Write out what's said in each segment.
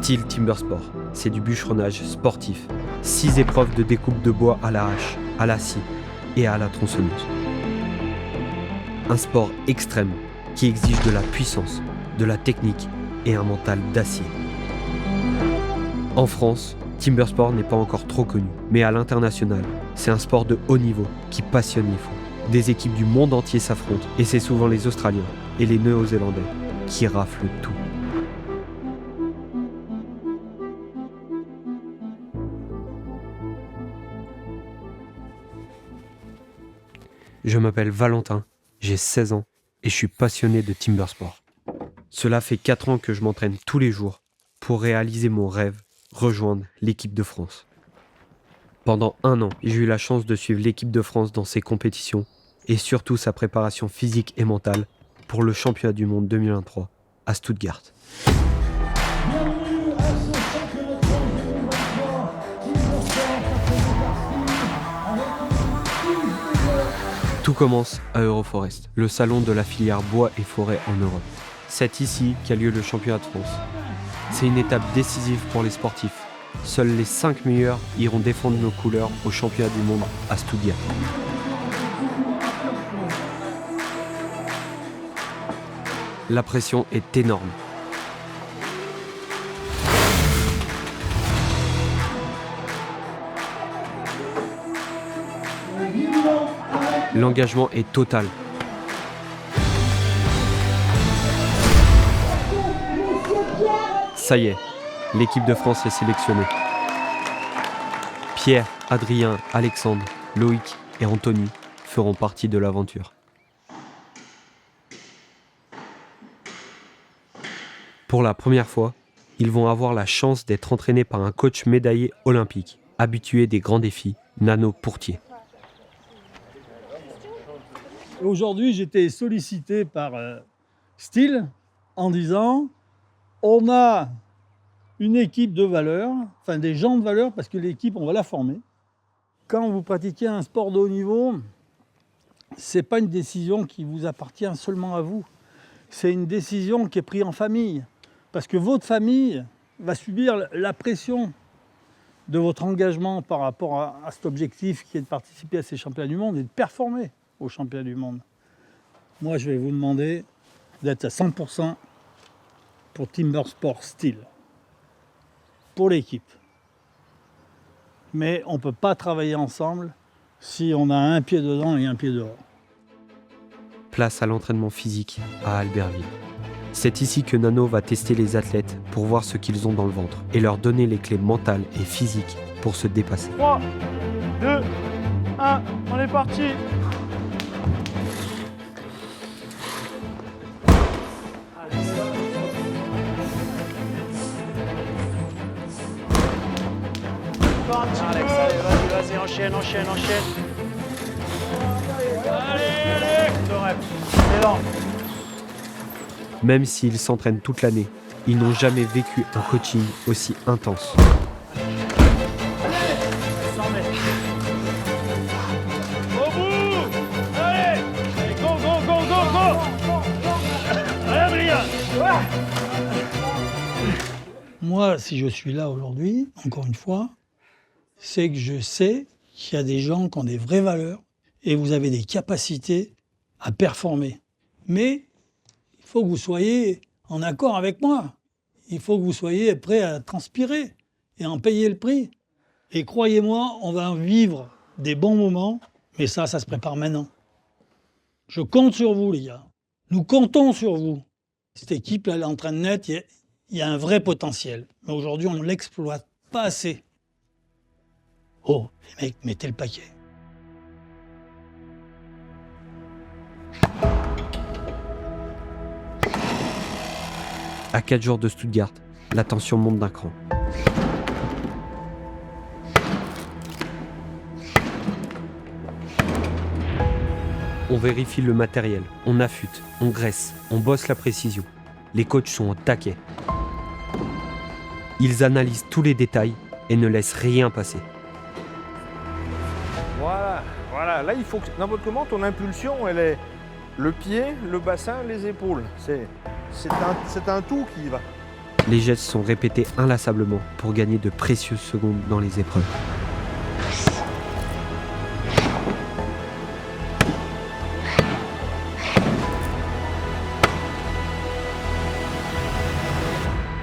Stihl Timbersport, c'est du bûcheronnage sportif. 6 épreuves de découpe de bois à la hache, à la scie et à la tronçonneuse. Un sport extrême qui exige de la puissance, de la technique et un mental d'acier. En France, Timbersport n'est pas encore trop connu, mais à l'international, c'est un sport de haut niveau qui passionne les fous. Des équipes du monde entier s'affrontent et c'est souvent les Australiens et les Néo-Zélandais qui raflent tout. Je m'appelle Valentin, j'ai 16 ans et je suis passionné de Timbersport. Cela fait 4 ans que je m'entraîne tous les jours pour réaliser mon rêve, rejoindre l'équipe de France. Pendant 1 an, j'ai eu la chance de suivre l'équipe de France dans ses compétitions et surtout sa préparation physique et mentale pour le championnat du monde 2023 à Stuttgart. Bienvenue à ce championnat de France 2023, Tout commence à Euroforest, le salon de la filière bois et forêt en Europe. C'est ici qu'a lieu le championnat de France. C'est une étape décisive pour les sportifs. Seuls les 5 meilleurs iront défendre nos couleurs au championnat du monde à Stuttgart. La pression est énorme. L'engagement est total. Ça y est, l'équipe de France est sélectionnée. Pierre, Adrien, Alexandre, Loïc et Anthony feront partie de l'aventure. Pour la première fois, ils vont avoir la chance d'être entraînés par un coach médaillé olympique, habitué des grands défis, Nano Pourtier. Aujourd'hui, j'étais sollicité par Stihl en disant on a une équipe de valeur, enfin des gens de valeur, parce que l'équipe, on va la former. Quand vous pratiquez un sport de haut niveau, ce n'est pas une décision qui vous appartient seulement à vous. C'est une décision qui est prise en famille. Parce que votre famille va subir la pression de votre engagement par rapport à cet objectif qui est de participer à ces championnats du monde et de performer aux championnats du monde. Moi, je vais vous demander d'être à 100% pour Timbersport Stihl, pour l'équipe. Mais on ne peut pas travailler ensemble si on a un pied dedans et un pied dehors. Place à l'entraînement physique à Albertville. C'est ici que Nano va tester les athlètes pour voir ce qu'ils ont dans le ventre et leur donner les clés mentales et physiques pour se dépasser. 3, 2, 1, on est parti. Alex, allez, vas-y, enchaîne. Allez, c'est lent. Même s'ils s'entraînent toute l'année, ils n'ont jamais vécu un coaching aussi intense. Au bout. Allez, go. Allez, Adrien. Moi, si je suis là aujourd'hui, encore une fois, c'est que je sais qu'il y a des gens qui ont des vraies valeurs et vous avez des capacités à performer. Mais il faut que vous soyez en accord avec moi. Il faut que vous soyez prêts à transpirer et à en payer le prix. Et croyez-moi, on va vivre des bons moments, mais ça se prépare maintenant. Je compte sur vous, les gars. Nous comptons sur vous. Cette équipe, là, elle est en train de naître. Il y a un vrai potentiel. Mais aujourd'hui, on ne l'exploite pas assez. Oh, les mecs, mettez le paquet. À 4 jours de Stuttgart, la tension monte d'un cran. On vérifie le matériel, on affûte, on graisse, on bosse la précision. Les coachs sont au taquet. Ils analysent tous les détails et ne laissent rien passer. Voilà. Là, il faut que dans votre commande, ton impulsion, elle est le pied, le bassin, les épaules. C'est un tout qui va. Les gestes sont répétés inlassablement pour gagner de précieuses secondes dans les épreuves.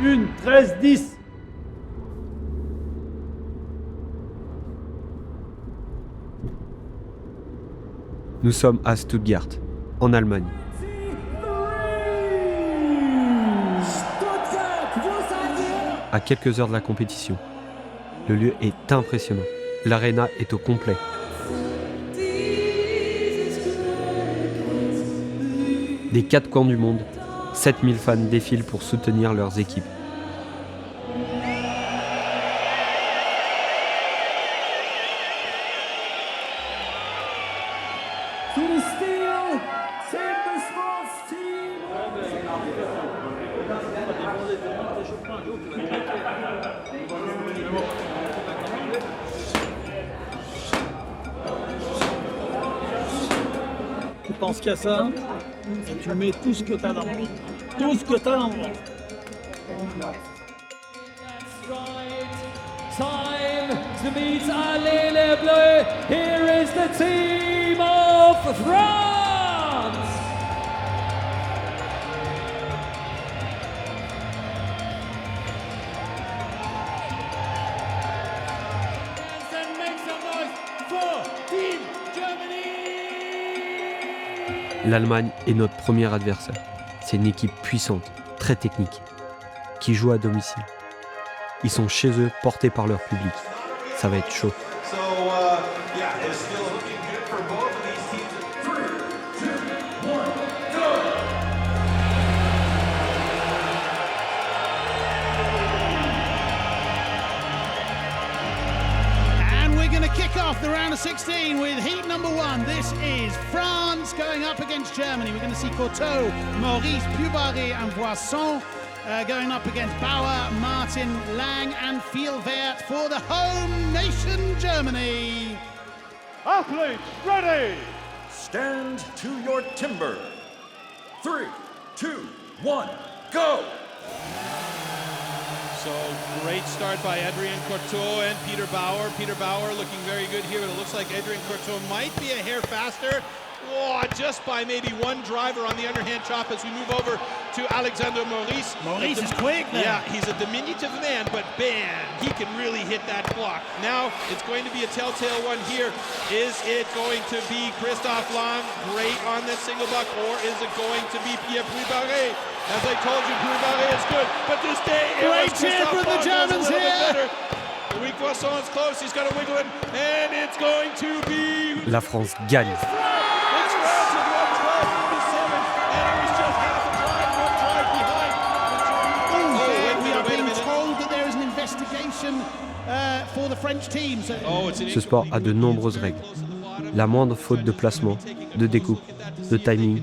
Une, 13, 10. Nous sommes à Stuttgart, en Allemagne. À quelques heures de la compétition. Le lieu est impressionnant. L'aréna est au complet. Des quatre coins du monde, 7000 fans défilent pour soutenir leurs équipes. Tu penses qu'à ça, tu mets tout ce que tu as dans le ventre. Tout ce que tu as dans le ventre. Time to meet Allez les Bleus. Here is the team of France. And make some noise for Team Germany. L'Allemagne est notre premier adversaire. C'est une équipe puissante, très technique, qui joue à domicile. Ils sont chez eux, portés par leur public. Ça va être chaud. Kick off the round of 16 with heat number 1. This is France going up against Germany. We're going to see Courteau, Maurice, Pubare and Boisson going up against Bauer, Martin, Lang and Fielwert for the home nation Germany. Athletes, ready! Stand to your timber. 3, 2, 1, go! So great start by Adrien Courteau and Peter Bauer. Peter Bauer looking very good here, but it looks like Adrien Courteau might be a hair faster. Oh, just by maybe one driver on the underhand chop as we move over to Alexander Maurice. Maurice is quick there. Yeah, he's a diminutive man, but man, he can really hit that block. Now it's going to be a telltale one here. Is it going to be Christophe Lang, great on that single buck, or is it going to be Pierre Pubare? As I told you, Pubare is good, but this day great cheer from the Germans here. Louis Poisson is close, he's got to wiggle it, and it's going to be... La France gagne. It's France with 112.57, and it was just half a drive, one drive behind. We are being told that there is an investigation for the French team. Ce sport a de nombreuses règles. La moindre faute de placement, de découpe, de timing,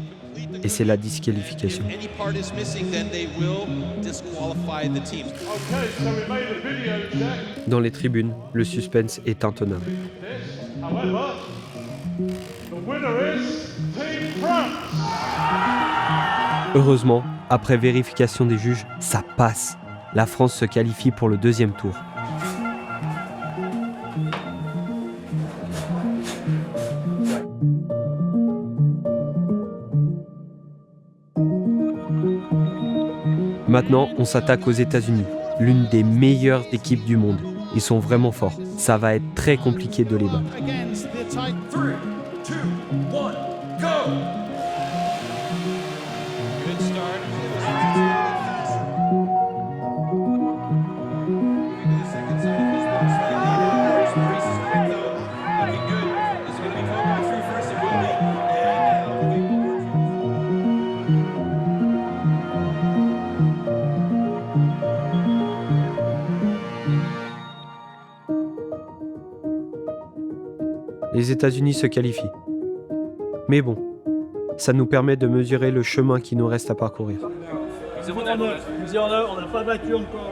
et c'est la disqualification. Any part is missing, then they will disqualify the team. Okay, so we made a video check. Dans les tribunes, le suspense est intenable. However, the winner is Team France. Heureusement, après vérification des juges, ça passe. La France se qualifie pour le deuxième tour. Maintenant, on s'attaque aux États-Unis, l'une des meilleures équipes du monde. Ils sont vraiment forts. Ça va être très compliqué de les battre. 3, 2, 1, go! Good start. Les États-Unis se qualifient. Mais bon, ça nous permet de mesurer le chemin qui nous reste à parcourir. 0-9, on n'a pas battu encore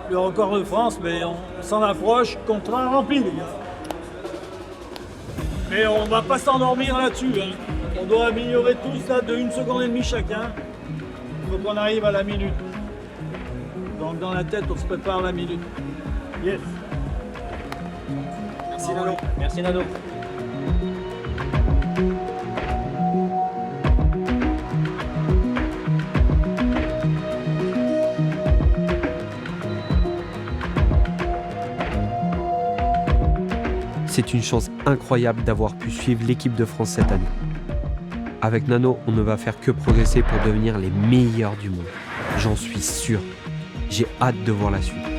le record de France, mais on s'en approche contre un rempli, les gars. Mais on va pas s'endormir là-dessus. Hein. On doit améliorer tout ça de 1 seconde et demie chacun. Il faut qu'on arrive à la minute. Donc dans la tête, on se prépare la minute. Yes. Merci Nano. Merci Nano. C'est une chance incroyable d'avoir pu suivre l'équipe de France cette année. Avec Nano, on ne va faire que progresser pour devenir les meilleurs du monde. J'en suis sûr. J'ai hâte de voir la suite.